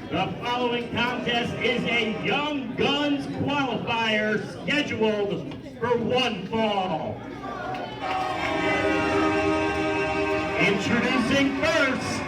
The following contest is a Young Guns qualifier scheduled for one fall. Introducing first,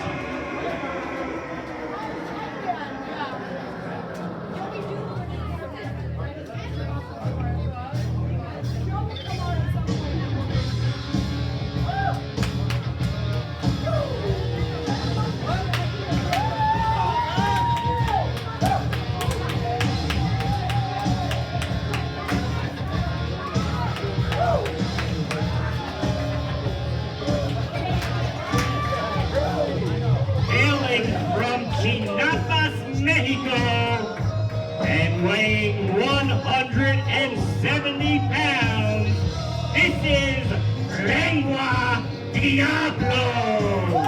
Mexico, and weighing 170 pounds, this is Lengua Diablo.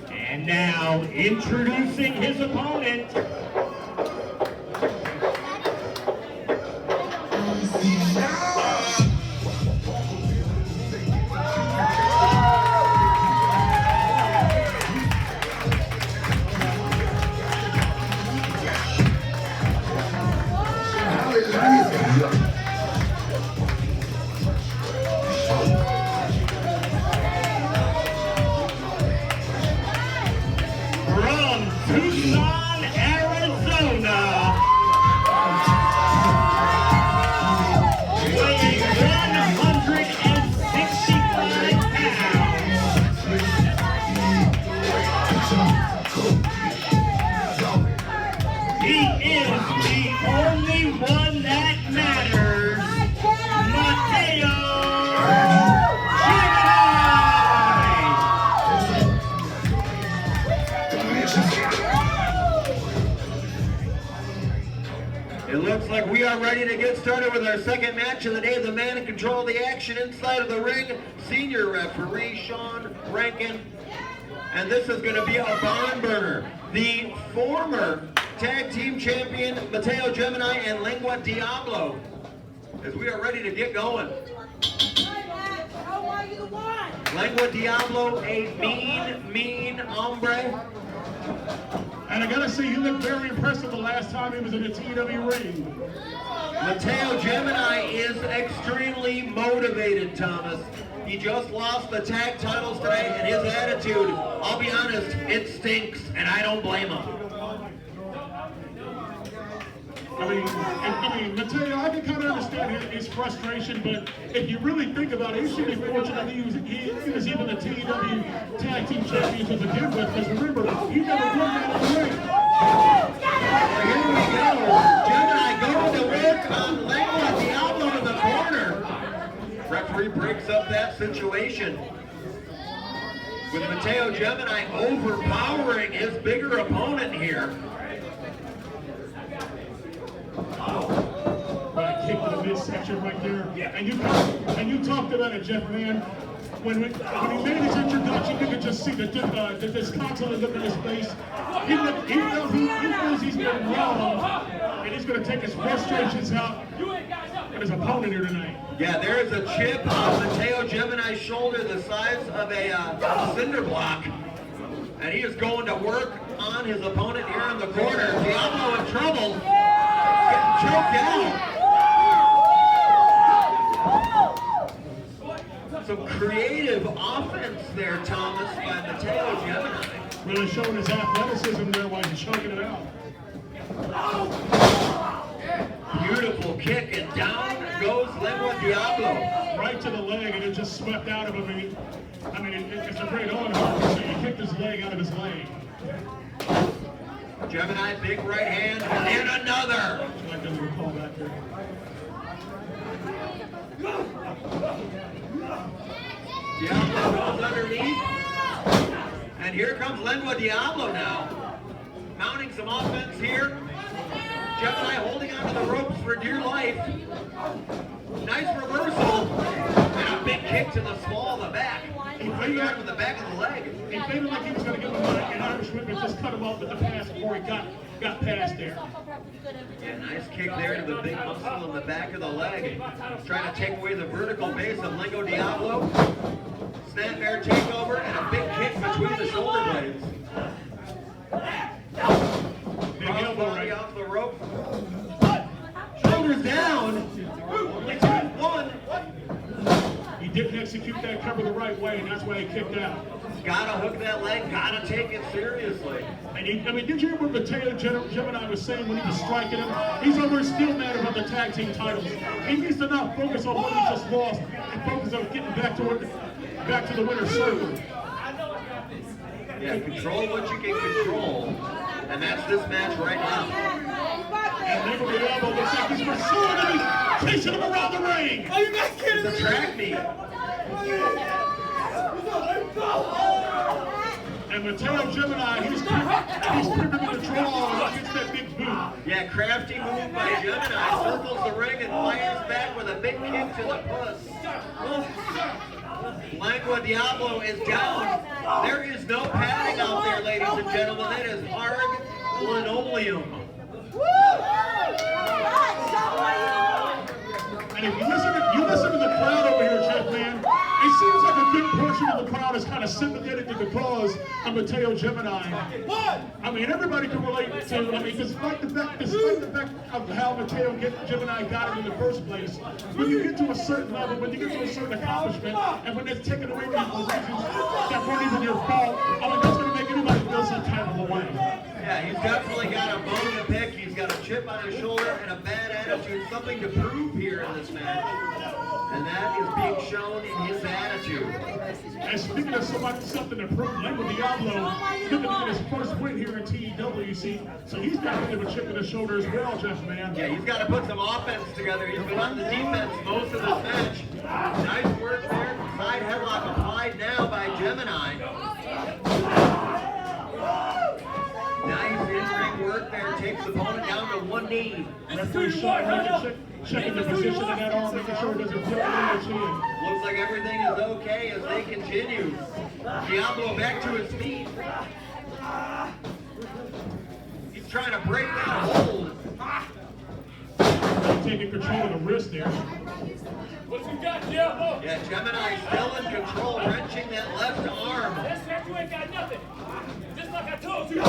And now, introducing his opponent, Tucson, Arizona, weighing 165 pounds. He is the only one that matters, Mateo. It looks like we are ready to get started with our second match of the day. The man in control of the action inside of the ring, senior referee Sean Rankin. And this is going to be a barn burner. The former tag team champion Mateo Gemini and Lengua Diablo, as we are ready to get going. Lengua Diablo, a mean hombre. And I gotta say, you looked very impressive the last time he was in the TW ring. Mateo Gemini is extremely motivated, Thomas. He just lost the tag titles today, and his attitude, I'll be honest, it stinks, and I don't blame him. I mean, Mateo, I can kind of understand his frustration, but if you really think about it, he should be fortunate he was even the TW Tag Team Champions to begin with, because remember, he never won that in the ring. Here we go. Gemini going to work on Lengua Diablo in the corner. Referee breaks up that situation, with Mateo Gemini overpowering his bigger opponent here. Right, kick to the midsection right there. And you talked about it, Jeff, man. When he made his introduction, you could just see the disconsolate look on his face. He knows he's been wrong, and he's going to take his frustrations out on his opponent here tonight. Yeah, there is a chip on Mateo Gemini's shoulder the size of a cinder block. And he is going to work on his opponent here in the corner. Diablo in trouble. Getting choked out. Some creative offense there, Thomas, by Mateo Gemini. Really showing his athleticism there while he's choking it out. Beautiful kick, and down goes Lengua Diablo. Right to the leg, and it just swept out of him. I mean, it's a great honor. So he kicked his leg out of his leg. Gemini, big right hand, and another. I doesn't recall that there. Diablo goes underneath. And here comes Lengua Diablo now. Mounting some offense here. Gemini holding onto the ropes for dear life. Nice reversal. And a big kick to the small of the back. Right back with the back of the leg. He felt like he was going to give him an Irish whip and just cut him off with the pass before he got past there. Yeah, nice kick there to the big muscle in the back of the leg. Trying to take away the vertical base of Lengua Diablo. didn't execute that cover the right way, and that's why he kicked out. Gotta hook that leg, gotta take it seriously. And did you hear what Mateo Gemini was saying when he was striking him? He's over still mad about the tag team titles. He needs to not focus on what he just lost and focus on getting back to the winner's circle. Yeah, control what you can control, and that's this match right now. And Lengua Diablo looks like he's pursuing him. He's chasing him around the ring. Are you not kidding It's a track meet. And Mateo Gemini, he's creeping in the draw against that big boot. Yeah, crafty move by Gemini. Circles the ring and fires back with a big kick to the puss. Lengua Diablo is down. There is no padding out there, ladies and gentlemen. It is hard linoleum. And if you listen to the crowd over here, Jeff, man, it seems like a good portion of the crowd is kind of sympathetic to the cause of Mateo Gemini. I mean, everybody can relate to, despite the fact of how Mateo Gemini got it in the first place, when you get to a certain level, when you get to a certain accomplishment, and when it's taken away from you for reasons that weren't even your fault, I mean, that's going to make anybody feel some type of a way. Yeah, he's definitely got a bone to pick. He's got a chip on his shoulder and a bad attitude. Something to prove here in this match. And that is being shown in his attitude. And speaking of something to prove, Lengua Diablo looking at his first win here in TEWC. So he's got a bit of a chip on his shoulder as well, Jeff, man. Yeah, he's got to put some offense together. He's been on the defense most of this match. Nice work there. Side headlock applied now by Gemini. Nice in-ring work there. Takes the opponent down to one knee. Referee checking the position of that arm, making sure it doesn't flip on the chin. Looks like everything is okay as they continue. Diablo back to his feet. He's trying to break that hold. Taking control of the wrist there. What you got, Diablo? Yeah, Gemini still in control, wrenching that left arm. That's right, you ain't got nothing. Just like I told you.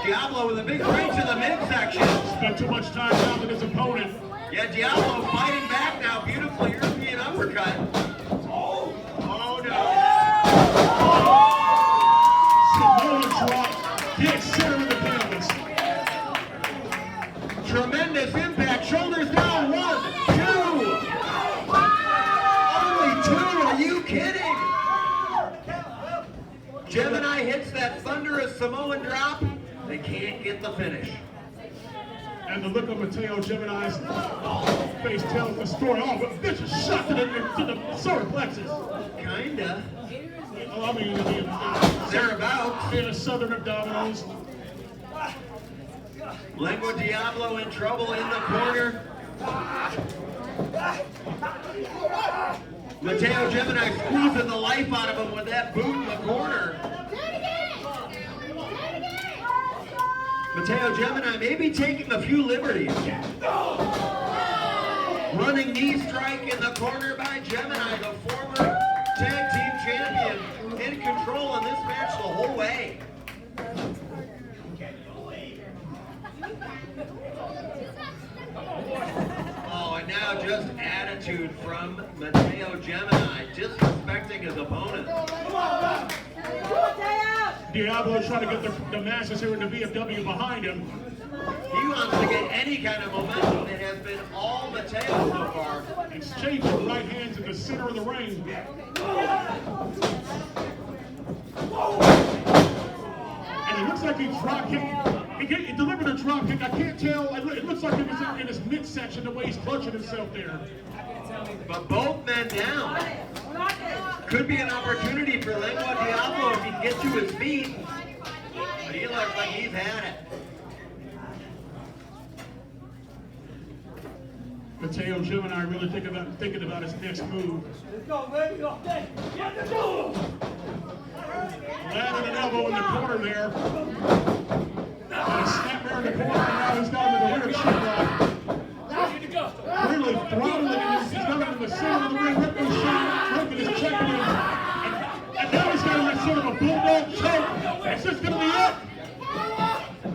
Diablo with a big right to the midsection. Spent too much time down with his opponent. Yeah, Diablo fighting back now. Beautiful European uppercut. Oh no. Samoa drop. Dead center of the canvas. Tremendous impact. Shoulders down. 1, 2. Only 2. Are you kidding? Gemini hits that thunderous Samoan drop. They can't get the finish. And the look of Mateo Gemini's face tells the story. Oh, but vicious shot to the solar plexus. Kinda. Oh, I mean, Thereabouts. in the southern abdominals. Lengua Diablo in trouble in the corner. Mateo Gemini squeezing the life out of him with that boot in the corner. Mateo Gemini maybe taking a few liberties. Running knee strike in the corner by Gemini, the former tag team champion, in control in this match the whole way. Oh, and now just attitude from Mateo Gemini, disrespecting his opponent. Diablo trying to get the masses here in the VFW behind him. He wants to get any kind of momentum. It has been all Mateo so far. Exchanging right hands in the center of the ring. And it looks like he drop kicked. He delivered a drop kick. I can't tell. It looks like it was in his midsection the way he's clutching himself there. But both men down. Could be an opportunity for Lengua Diablo if he can get to his feet. But he looks like he's had it. Mateo Gemini really thinking about his next move. Let's go, baby. Go. Landed an elbow in the corner there. And a snap there in the corner, and now he's got him in the rear chin lock. Really throttling him. He's got him in the center of the ring. Ripping his checking him. And now he's got him in sort of a bulldog choke. It's just going to be it.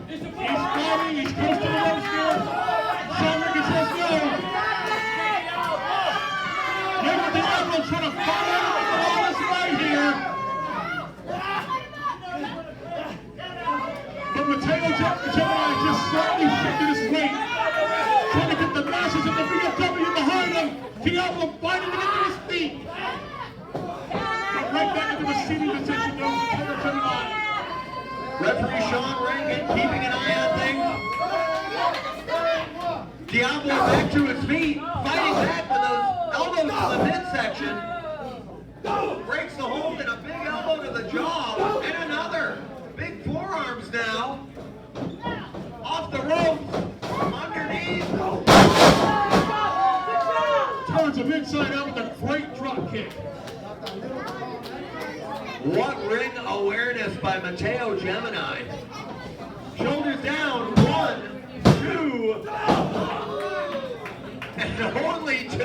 He's fighting. He's close to the ropes here. Sean Ricketts says no. Lengua Diablo trying to fight Diablo fighting to get to his feet. But right back into the seating position goes Mateo Gemini. Referee Sean Rankin keeping an eye on things. Diablo back to his feet, fighting back with those elbows to the midsection. Breaks the hold and a big elbow to the jaw, and another. Big forearms now. Off the ropes, from underneath. Turns him inside out with a great drop kick. What ring awareness by Mateo Gemini. Shoulders down, 1, 2, and only 2.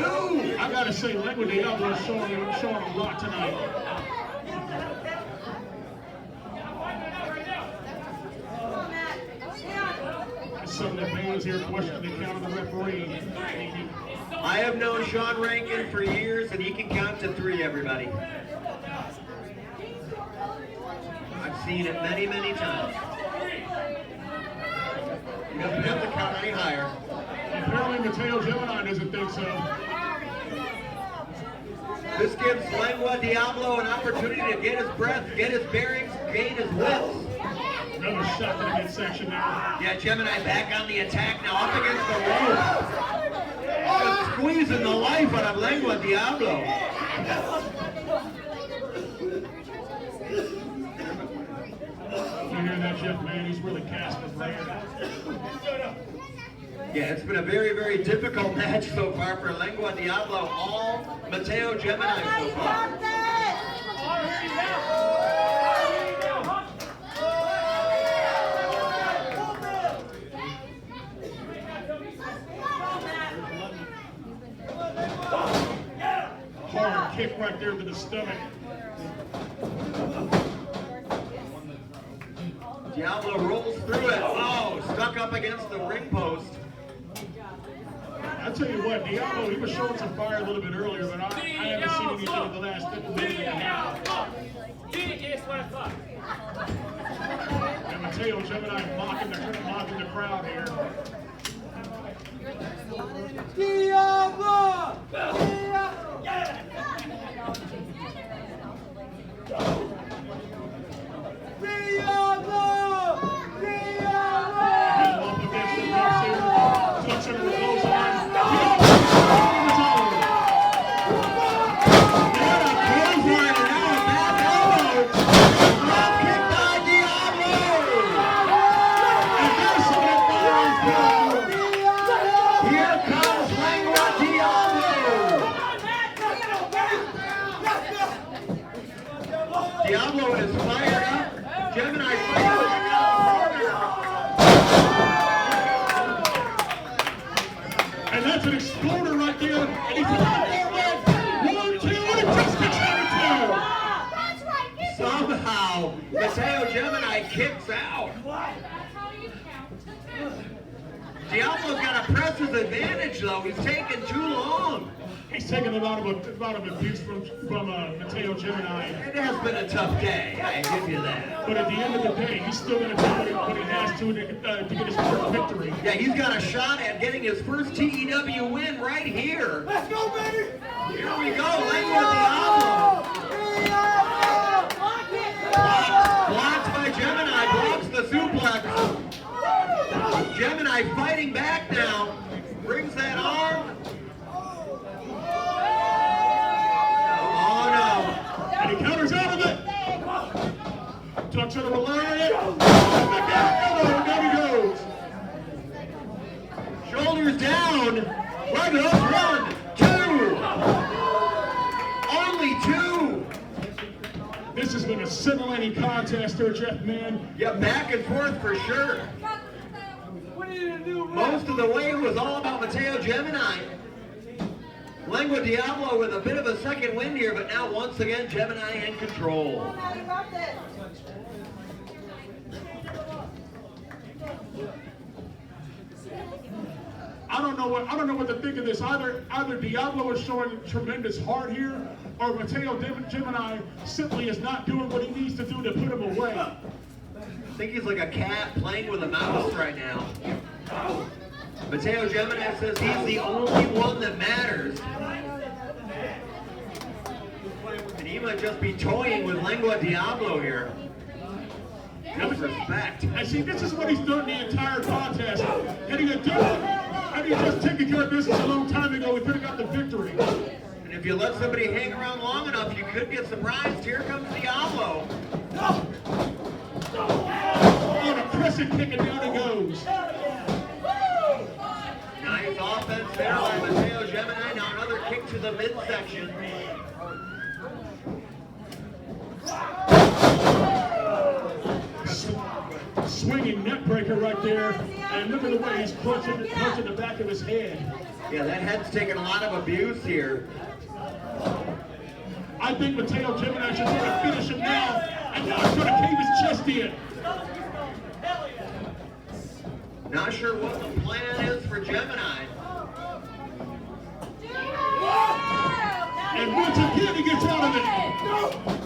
I gotta say, Lengua Diablo is showing a lot tonight. Some of the fans here questioning the count of the referee. I have known Sean Rankin for years, and he can count to 3, everybody. I've seen it many, many times. He doesn't have to count any higher. Apparently Mateo Gemini doesn't think so. This gives Lengua Diablo an opportunity to get his breath, get his bearings, gain his wits. Another shot to the midsection now. Yeah, Gemini back on the attack now, up against the rope. Just squeezing the life out of Lengua Diablo. You hear that, Jeff, man? He's really Casper Brand. Yeah, it's been a very, very difficult match so far for Lengua Diablo. All Mateo Gemini so far. Hard kick right there to the stomach. Diablo rolls through it. Oh, stuck up against the ring post. I'll tell you what, Diablo, he was showing some fire a little bit earlier, but I haven't seen anything in the last 50 minutes and a half. And Mateo Gemini mocking the crowd here. Diablo! Diablo is fired up. Gemini fighting with and that's an exploder right there. And he's forward. 1, 2, and it just gets out. somehow Mateo Gemini kicks out. Diablo's got to press his advantage though. He's taking too long. He's taking a lot of abuse from Mateo Gemini. It has been a tough day, I give you that. But at the end of the day, he's still going to do what he has to get his first victory. Yeah, he's got a shot at getting his first TEW win right here. Let's go, baby! Here we go, Lengua Diablo. Blocks by Gemini, blocks the suplex. Gemini fighting back now. Brings that arm. Oh no. And he counters out of it. Tucks under the lariat. Down he goes. Shoulders down. Leg up. 1, 2. Only 2. This has been a scintillating contest there, Jeff, man. Yeah, back and forth for sure. Most of the way was all about Mateo Gemini. Lengua Diablo with a bit of a second wind here, but now once again Gemini in control. I don't know what to think of this. Either Diablo is showing tremendous heart here, or Mateo Gemini simply is not doing what he needs to do to put him away. I think he's like a cat playing with a mouse right now. Mateo Gemini says he's the only one that matters. He might just be toying with Lengua Diablo here. Just respect. I see, this is what he's done the entire contest. Had he just taken care of business a long time ago, we could have got the victory. And if you let somebody hang around long enough, you could get surprised. Here comes Diablo. Oh, the crescent kick, and down he goes. Nice offense there by Mateo Gemini. Now another kick to the midsection. Swinging neck breaker right there, and look at the way he's punching the back of his head. Yeah, that head's taking a lot of abuse here. I think Mateo Gemini should try to finish him now, and now he's going to cave his chest in. Not sure what the plan is for Gemini. And once again he gets out of it.